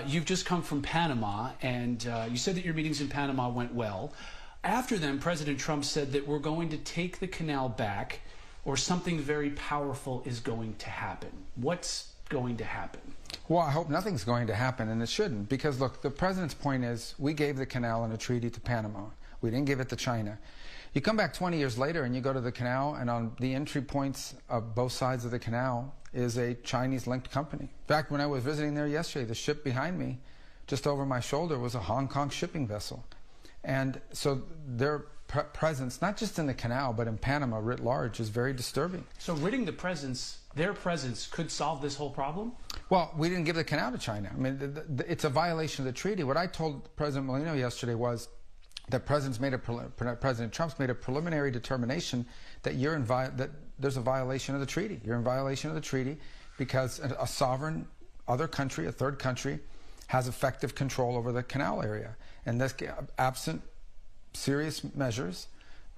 You've just come from Panama, and you said that your meetings in Panama went well. After them, President Trump said that we're going to take the canal back, or something very powerful is going to happen. What's going to happen? Well, I hope nothing's going to happen, and it shouldn't, because look, the president's point is we gave the canal in a treaty to Panama. We didn't give it to China. You come back 20 years later and you go to the canal, and on the entry points of both sides of the canal is a Chinese-linked company. In fact, when I was visiting there yesterday, the ship behind me, just over my shoulder, was a Hong Kong shipping vessel. And so their presence, not just in the canal, but in Panama writ large, is very disturbing. So ridding their presence could solve this whole problem? Well, we didn't give the canal to China. I mean, it's a violation of the treaty. What I told President Molino yesterday was that President Trump's made a preliminary determination that that there's a violation of the treaty. You're in violation of the treaty because a sovereign other country, a third country, has effective control over the canal area. And this, absent serious measures,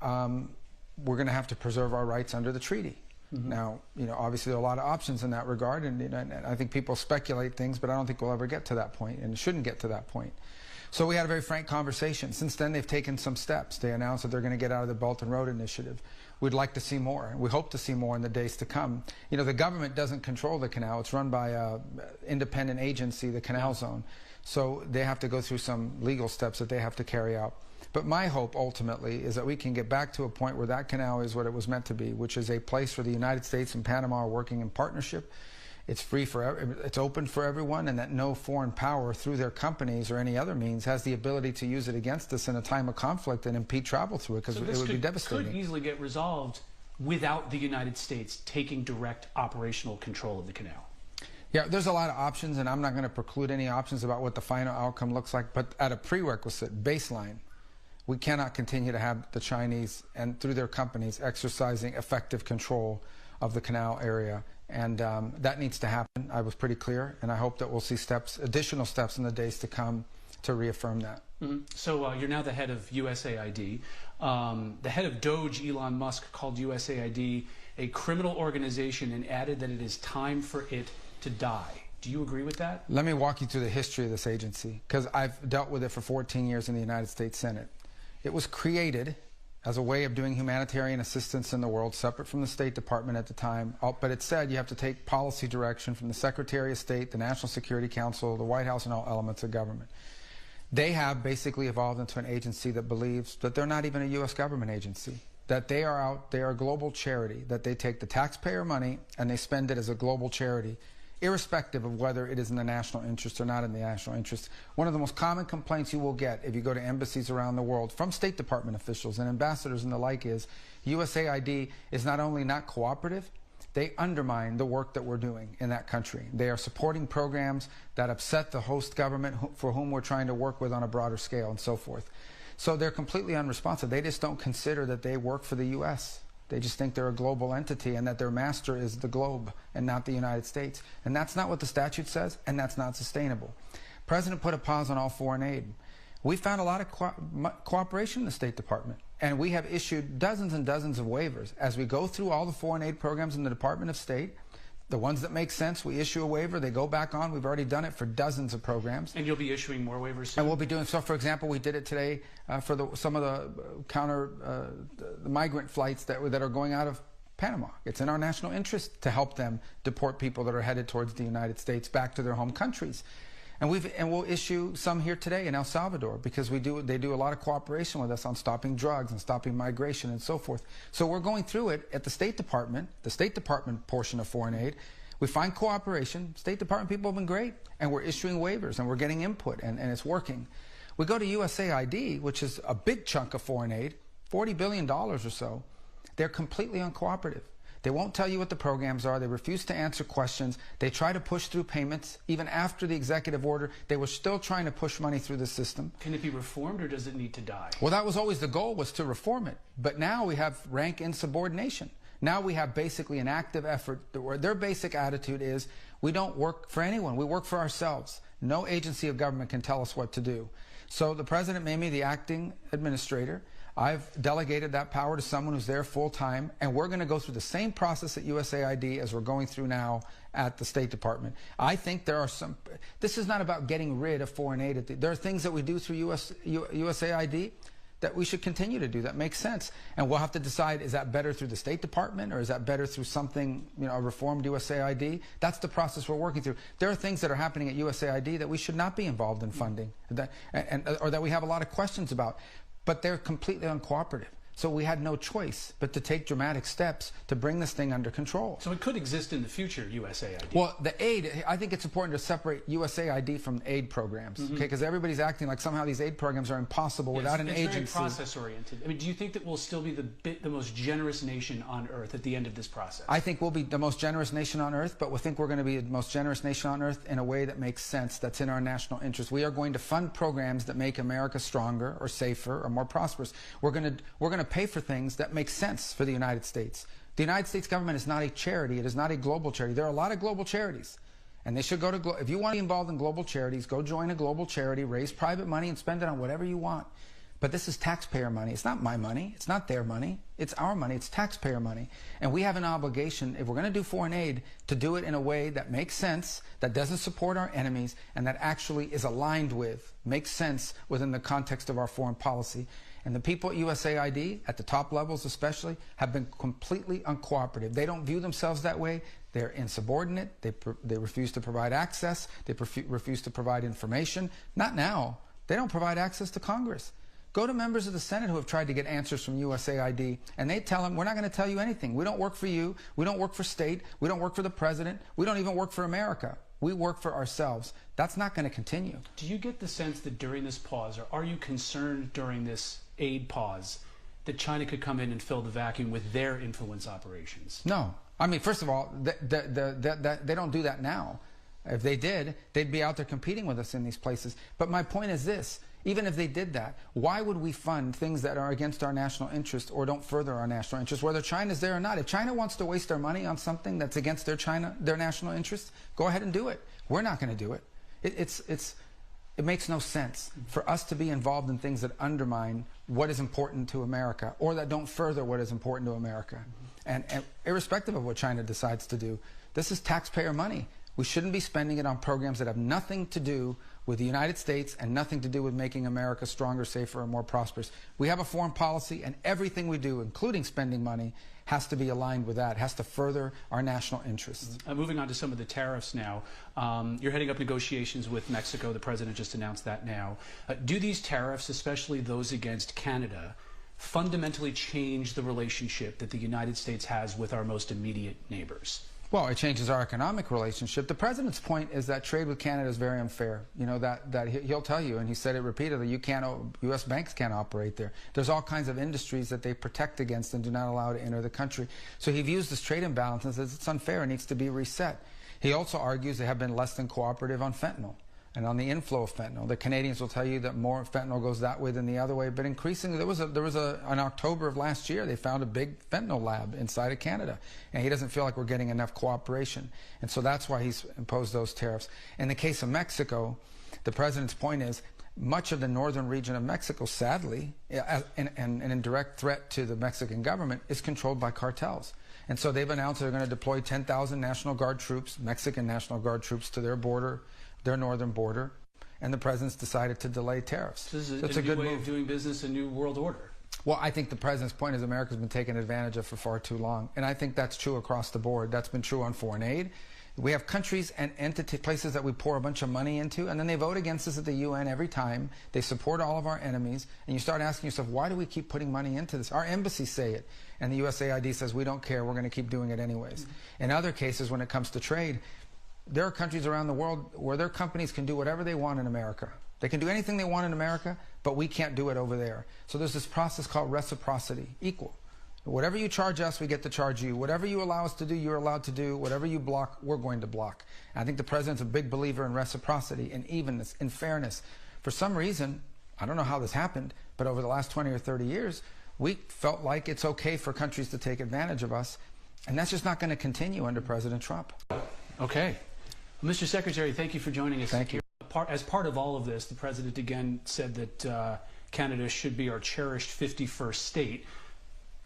we're going to have to preserve our rights under the treaty. Mm-hmm. Now, obviously there are a lot of options in that regard, and I think people speculate things, but I don't think we'll ever get to that point, and shouldn't get to that point. So we had a very frank conversation. Since then, they've taken some steps. They announced that they're going to get out of the Belt and Road Initiative. We'd like to see more, and we hope to see more in the days to come. The government doesn't control the canal. It's run by an independent agency, the Canal Zone. So they have to go through some legal steps that they have to carry out. But my hope, ultimately, is that we can get back to a point where that canal is what it was meant to be, which is a place where the United States and Panama are working in partnership. It's free it's open for everyone, and that no foreign power through their companies or any other means has the ability to use it against us in a time of conflict and impede travel through it, because it would be devastating. Could easily get resolved without the United States taking direct operational control of the canal. Yeah, there's a lot of options, and I'm not going to preclude any options about what the final outcome looks like, but at a prerequisite baseline, we cannot continue to have the Chinese, and through their companies, exercising effective control of the canal area. And that needs to happen. I was pretty clear, and I hope that we'll see additional steps in the days to come to reaffirm that. Mm-hmm. So you're now the head of USAID. The head of Doge, Elon Musk, called USAID a criminal organization and added that it is time for it to die. Do you agree with that? Let me walk you through the history of this agency, because I've dealt with it for 14 years in the United States Senate. It was created as a way of doing humanitarian assistance in the world, separate from the State Department at the time. But it said you have to take policy direction from the Secretary of State, the National Security Council, the White House, and all elements of government. They have basically evolved into an agency that believes that they're not even a U.S. government agency, that they are a global charity, that they take the taxpayer money and they spend it as a global charity, irrespective of whether it is in the national interest or not in the national interest. One of the most common complaints you will get if you go to embassies around the world from State Department officials and ambassadors and the like is USAID is not only not cooperative, they undermine the work that we're doing in that country. They are supporting programs that upset the host government for whom we're trying to work with on a broader scale and so forth. So they're completely unresponsive. They just don't consider that they work for the U.S. They just think they're a global entity and that their master is the globe and not the United States. And that's not what the statute says, and that's not sustainable. The President put a pause on all foreign aid. We found a lot of cooperation in the State Department, and we have issued dozens and dozens of waivers. As we go through all the foreign aid programs in the Department of State, the ones that make sense, we issue a waiver, they go back on. We've already done it for dozens of programs. And you'll be issuing more waivers soon? And we'll be doing so. For example, we did it today for some of the migrant flights that are going out of Panama. It's in our national interest to help them deport people that are headed towards the United States back to their home countries. And we'll issue some here today in El Salvador, because they do a lot of cooperation with us on stopping drugs and stopping migration and so forth. So we're going through it at the State Department portion of foreign aid. We find cooperation. State Department people have been great, and we're issuing waivers and we're getting input, and it's working. We go to USAID, which is a big chunk of foreign aid, $40 billion or so. They're completely uncooperative. They won't tell you what the programs are. They refuse to answer questions. They try to push through payments. Even after the executive order, they were still trying to push money through the system. Can it be reformed, or does it need to die? Well, that was always the goal, was to reform it. But now we have rank insubordination. Now we have basically an active effort where their basic attitude is, we don't work for anyone. We work for ourselves. No agency of government can tell us what to do. So the President made me the acting administrator. I've delegated that power to someone who's there full time, and we're going to go through the same process at USAID as we're going through now at the State Department. I think there are some, this is not about getting rid of foreign aid. There are things that we do through USAID that we should continue to do that makes sense. And we'll have to decide, is that better through the State Department or is that better through something, a reformed USAID? That's the process we're working through. There are things that are happening at USAID that we should not be involved in funding, or that we have a lot of questions about, but they're completely uncooperative. So we had no choice but to take dramatic steps to bring this thing under control. So it could exist in the future, USAID. Well, the aid, I think it's important to separate USAID from aid programs, okay? Because everybody's acting like somehow these aid programs are impossible without an agency. It's very process-oriented. I mean, do you think that we'll still be the most generous nation on earth at the end of this process? I think we'll be the most generous nation on earth, but we think we're going to be the most generous nation on earth in a way that makes sense, that's in our national interest. We are going to fund programs that make America stronger or safer or more prosperous. We're going to pay for things that make sense for the United States. The United States government is not a charity. It is not a global charity. There are a lot of global charities, and they should go to, if you want to be involved in global charities, go join a global charity, raise private money, and spend it on whatever you want. But this is taxpayer money. It's not my money. It's not their money. It's our money. It's taxpayer money. And we have an obligation, if we're going to do foreign aid, to do it in a way that makes sense, that doesn't support our enemies, and that actually is aligned with, makes sense within the context of our foreign policy. And the people at USAID, at the top levels especially, have been completely uncooperative. They don't view themselves that way. They're insubordinate. They refuse to provide access. They refuse to provide information. Not now. They don't provide access to Congress. Go to members of the Senate who have tried to get answers from USAID, and they tell them, we're not going to tell you anything. We don't work for you. We don't work for state. We don't work for the president. We don't even work for America. We work for ourselves. That's not going to continue. Do you get the sense that during this pause, or are you concerned during this aid pause, that China could come in and fill the vacuum with their influence operations? No. I mean, first of all, they don't do that now. If they did, they'd be out there competing with us in these places. But my point is this. Even if they did that, why would we fund things that are against our national interest or don't further our national interest, whether China's there or not? If China wants to waste their money on something that's against their national interest, go ahead and do it. We're not going to do it. It makes no sense for us to be involved in things that undermine what is important to America or that don't further what is important to America. And irrespective of what China decides to do, this is taxpayer money. We shouldn't be spending it on programs that have nothing to do with the United States and nothing to do with making America stronger, safer, and more prosperous. We have a foreign policy, and everything we do, including spending money, has to be aligned with that, has to further our national interests. Moving on to some of the tariffs now. You're heading up negotiations with Mexico. The president just announced that now. Do these tariffs, especially those against Canada, fundamentally change the relationship that the United States has with our most immediate neighbors? Well, it changes our economic relationship. The president's point is that trade with Canada is very unfair. You know, that he'll tell you, and he said it repeatedly, U.S. banks can't operate there. There's all kinds of industries that they protect against and do not allow to enter the country. So he views this trade imbalance and says it's unfair and needs to be reset. He also argues they have been less than cooperative on fentanyl and on the inflow of fentanyl. The Canadians will tell you that more fentanyl goes that way than the other way, but increasingly, in October of last year, they found a big fentanyl lab inside of Canada, and he doesn't feel like we're getting enough cooperation, and so that's why he's imposed those tariffs. In the case of Mexico, the president's point is much of the northern region of Mexico, sadly, and in direct threat to the Mexican government, is controlled by cartels. And so they've announced they're going to deploy 10,000 National Guard troops, Mexican National Guard troops, to their border, their northern border, and the president's decided to delay tariffs. This is a good way of doing business, a new world order. Well, I think the president's point is America's been taken advantage of for far too long, and I think that's true across the board. That's been true on foreign aid. We have countries and places that we pour a bunch of money into, and then they vote against us at the UN every time. They support all of our enemies, and you start asking yourself, why do we keep putting money into this? Our embassies say it, and the USAID says, we don't care, we're going to keep doing it anyways. In other cases, when it comes to trade, there are countries around the world where their companies can do whatever they want in America. They can do anything they want in America, but we can't do it over there. So there's this process called reciprocity, equal. Whatever you charge us, we get to charge you. Whatever you allow us to do, you're allowed to do. Whatever you block, we're going to block. And I think the president's a big believer in reciprocity, in evenness, in fairness. For some reason, I don't know how this happened, but over the last 20 or 30 years, we felt like it's okay for countries to take advantage of us. And that's just not going to continue under President Trump. Okay. Mr. Secretary, thank you for joining us. Thank you. As part of all of this, the president again said that Canada should be our cherished 51st state.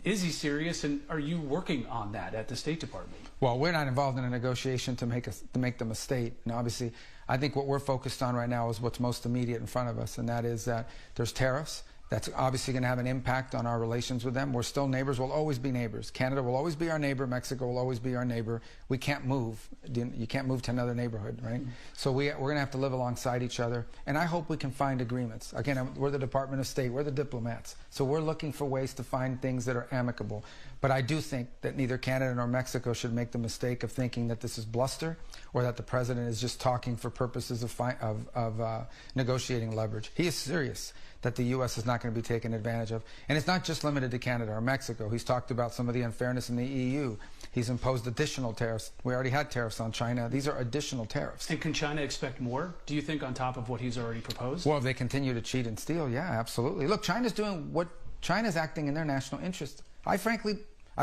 Is he serious, and are you working on that at the State Department? Well, we're not involved in a negotiation to make them a state. And obviously, I think what we're focused on right now is what's most immediate in front of us, and that is that there's tariffs. That's obviously going to have an impact on our relations with them. We're still neighbors. We'll always be neighbors. Canada will always be our neighbor. Mexico will always be our neighbor. We can't move. You can't move to another neighborhood, right? Mm-hmm. So we're going to have to live alongside each other. And I hope we can find agreements. Again, we're the Department of State. We're the diplomats. So we're looking for ways to find things that are amicable. But I do think that neither Canada nor Mexico should make the mistake of thinking that this is bluster or that the president is just talking for purposes of negotiating leverage. He is serious that the U.S. is not going to be taken advantage of. And it's not just limited to Canada or Mexico. He's talked about some of the unfairness in the EU. He's imposed additional tariffs. We already had tariffs on China. These are additional tariffs. And can China expect more, do you think, on top of what he's already proposed? Well, if they continue to cheat and steal, yeah, absolutely. Look, China's acting in their national interest. I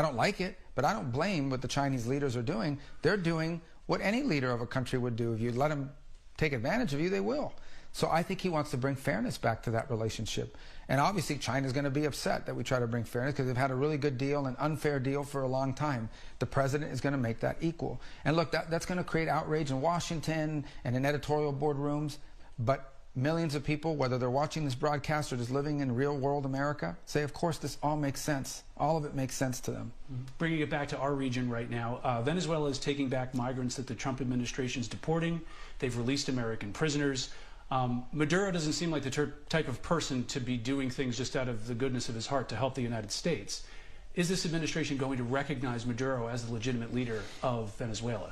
don't like it, but I don't blame what the Chinese leaders are doing. They're doing what any leader of a country would do. If you let them take advantage of you, they will. So I think he wants to bring fairness back to that relationship. And obviously China's going to be upset that we try to bring fairness because they've had a really good deal, an unfair deal for a long time. The president is going to make that equal. And look, that's going to create outrage in Washington and in editorial boardrooms. But millions of people, whether they're watching this broadcast or just living in real world America, say, of course, this all makes sense. All of it makes sense to them. Bringing it back to our region right now, Venezuela is taking back migrants that the Trump administration is deporting. They've released American prisoners. Maduro doesn't seem like the type of person to be doing things just out of the goodness of his heart to help the United States. Is this administration going to recognize Maduro as the legitimate leader of Venezuela?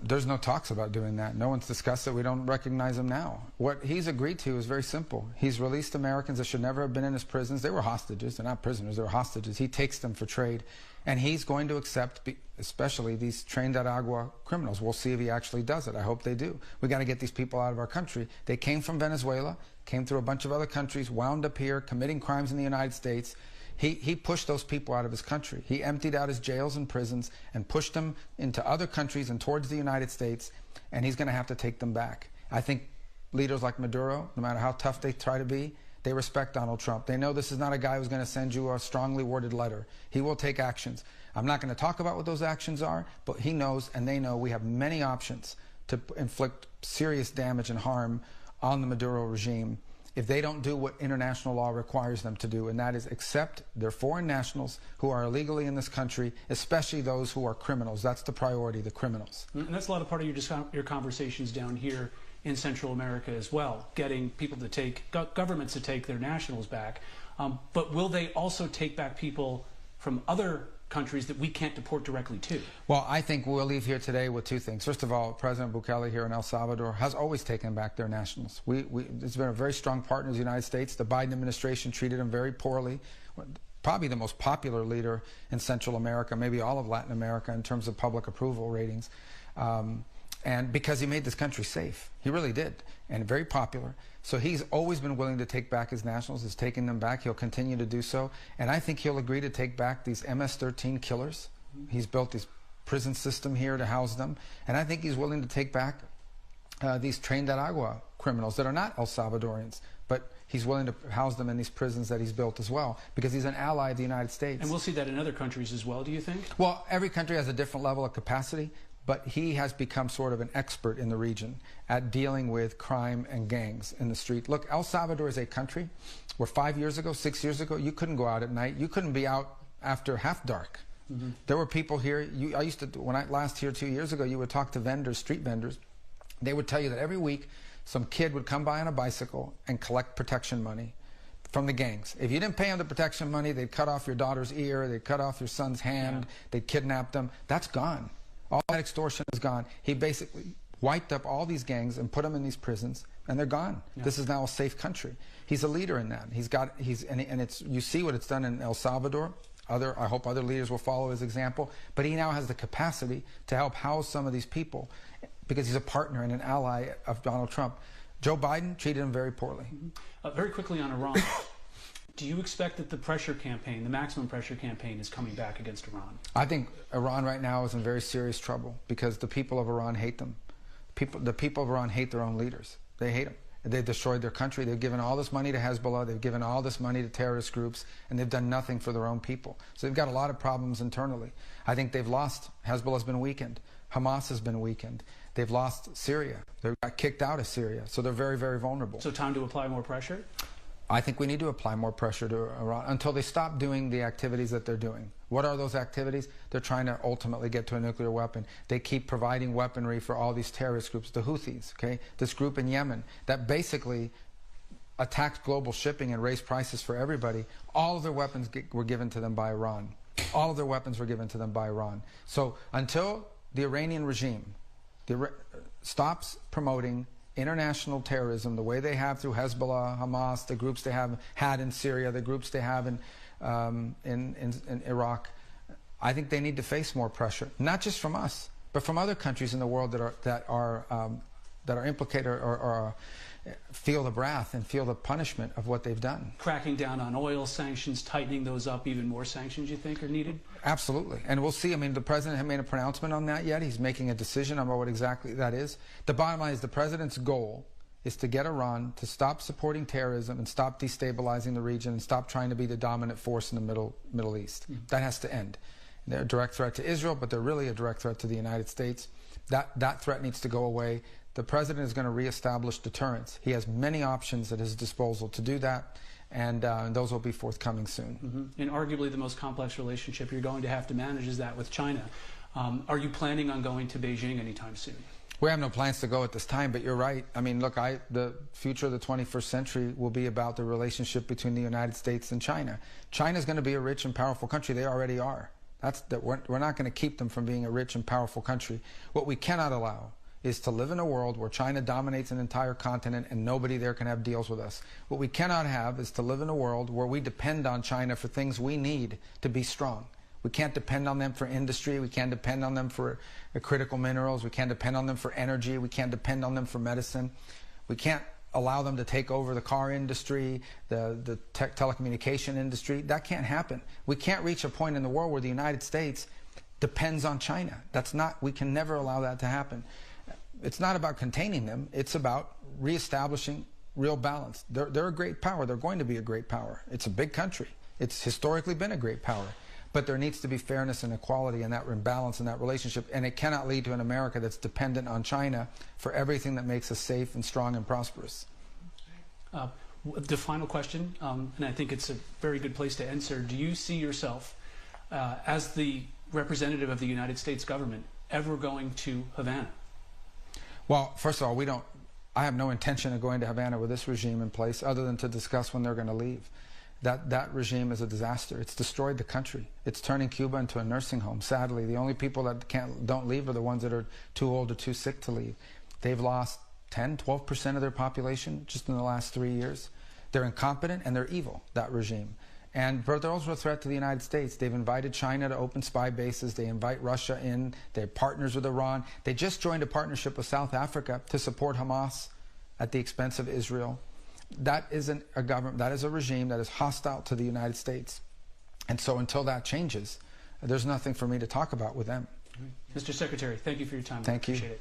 There's no talks about doing that. No one's discussed it. We don't recognize him now. What he's agreed to is very simple. He's released Americans that should never have been in his prisons. They were hostages. They're not prisoners. They were hostages. He takes them for trade. And he's going to accept, especially these Tren de Aragua criminals. We'll see if he actually does it. I hope they do. We got to get these people out of our country. They came from Venezuela, came through a bunch of other countries, wound up here, committing crimes in the United States. He pushed those people out of his country. He emptied out his jails and prisons and pushed them into other countries and towards the United States, and he's going to have to take them back. I think leaders like Maduro, no matter how tough they try to be, they respect Donald Trump. They know this is not a guy who's going to send you a strongly worded letter. He will take actions. I'm not going to talk about what those actions are, but he knows and they know we have many options to inflict serious damage and harm on the Maduro regime if they don't do what international law requires them to do, and that is accept their foreign nationals who are illegally in this country, especially those who are criminals. That's the priority, the criminals. And that's a lot of part of your conversations down here in Central America as well, getting people to take, governments to take their nationals back. But will they also take back people from other countries that we can't deport directly to? Well, I think we'll leave here today with two things. First of all, President Bukele here in El Salvador has always taken back their nationals. It's been a very strong partner of the United States. The Biden administration treated him very poorly. Probably the most popular leader in Central America, maybe all of Latin America in terms of public approval ratings. And because he made this country safe. He really did. And very popular. So he's always been willing to take back his nationals. He's taken them back. He'll continue to do so. And I think he'll agree to take back these MS-13 killers. He's built this prison system here to house them. And I think he's willing to take back these Tren de Aragua criminals that are not El Salvadorians. But he's willing to house them in these prisons that he's built as well, because he's an ally of the United States. And we'll see that in other countries as well, do you think? Well, every country has a different level of capacity. But he has become sort of an expert in the region at dealing with crime and gangs in the street. Look, El Salvador is a country where 5 years ago, 6 years ago, you couldn't go out at night. You couldn't be out after half dark. Mm-hmm. There were people here, I used to, when I last here 2 years ago, you would talk to vendors, street vendors. They would tell you that every week some kid would come by on a bicycle and collect protection money from the gangs. If you didn't pay them the protection money, they'd cut off your daughter's ear, they'd cut off your son's hand, they'd kidnap them. That's gone. All that extortion is gone. He basically wiped up all these gangs and put them in these prisons, and they're gone. Yeah. This is now a safe country. He's a leader in that. And it's, you see what it's done in El Salvador. I hope other leaders will follow his example. But he now has the capacity to help house some of these people because he's a partner and an ally of Donald Trump. Joe Biden treated him very poorly. Very quickly on Iran. Do you expect that the pressure campaign, the maximum pressure campaign, is coming back against Iran? I think Iran right now is in very serious trouble because the people of Iran hate them. The people of Iran hate their own leaders. They hate them. They've destroyed their country. They've given all this money to Hezbollah. They've given all this money to terrorist groups, and they've done nothing for their own people. So they've got a lot of problems internally. I think they've lost. Hezbollah's been weakened. Hamas has been weakened. They've lost Syria. They got kicked out of Syria. So they're very, very vulnerable. So time to apply more pressure? I think we need to apply more pressure to Iran until they stop doing the activities that they're doing. What are those activities? They're trying to ultimately get to a nuclear weapon. They keep providing weaponry for all these terrorist groups, the Houthis, okay? This group in Yemen that basically attacked global shipping and raised prices for everybody. All of their weapons were given to them by Iran. All of their weapons were given to them by Iran. So until the Iranian regime stops promoting international terrorism the way they have through Hezbollah, Hamas, the groups they have had in Syria, the groups they have in Iraq, I think they need to face more pressure, not just from us, but from other countries in the world that are implicated or feel the wrath and feel the punishment of what they've done. Cracking down on oil sanctions, tightening those up, even more sanctions you think are needed? Absolutely. And we'll see. I mean, the president hasn't made a pronouncement on that yet. He's making a decision on what exactly that is. The bottom line is the president's goal is to get Iran to stop supporting terrorism and stop destabilizing the region and stop trying to be the dominant force in the Middle East. That has to end. They're a direct threat to Israel, but they're really a direct threat to the United States. That threat needs to go away. The president is going to reestablish deterrence. He has many options at his disposal to do that, and those will be forthcoming soon. And arguably the most complex relationship you're going to have to manage is that with China. Are you planning on going to Beijing anytime soon? We have no plans to go at this time, but you're right. I mean, look, the future of the 21st century will be about the relationship between the United States and China. China's going to be a rich and powerful country. They already are. We're not going to keep them from being a rich and powerful country. What we cannot allow is to live in a world where China dominates an entire continent and nobody there can have deals with us. What we cannot have is to live in a world where we depend on China for things we need to be strong. We can't depend on them for industry. We can't depend on them for critical minerals. We can't depend on them for energy. We can't depend on them for medicine. We can't allow them to take over the car industry, the telecommunication industry. That can't happen. We can't reach a point in the world where the United States depends on China. We can never allow that to happen. It's not about containing them. It's about reestablishing real balance. They're a great power. They're going to be a great power. It's a big country. It's historically been a great power. But there needs to be fairness and equality and that balance in that relationship. And it cannot lead to an America that's dependent on China for everything that makes us safe and strong and prosperous. The final question, and I think it's a very good place to answer. Do you see yourself as the representative of the United States government ever going to Havana? Well, first of all, I have no intention of going to Havana with this regime in place other than to discuss when they're going to leave. That regime is a disaster. It's destroyed the country. It's turning Cuba into a nursing home, sadly. The only people that don't leave are the ones that are too old or too sick to leave. They've lost 10, 12% of their population just in the last 3 years. They're incompetent and they're evil, that regime. But they're also a threat to the United States. They've invited China to open spy bases. They invite Russia in. They're partners with Iran. They just joined a partnership with South Africa to support Hamas at the expense of Israel. That isn't a government. That is a regime that is hostile to the United States. And so until that changes, there's nothing for me to talk about with them. Mr. Secretary, thank you for your time. Thank you. Appreciate it.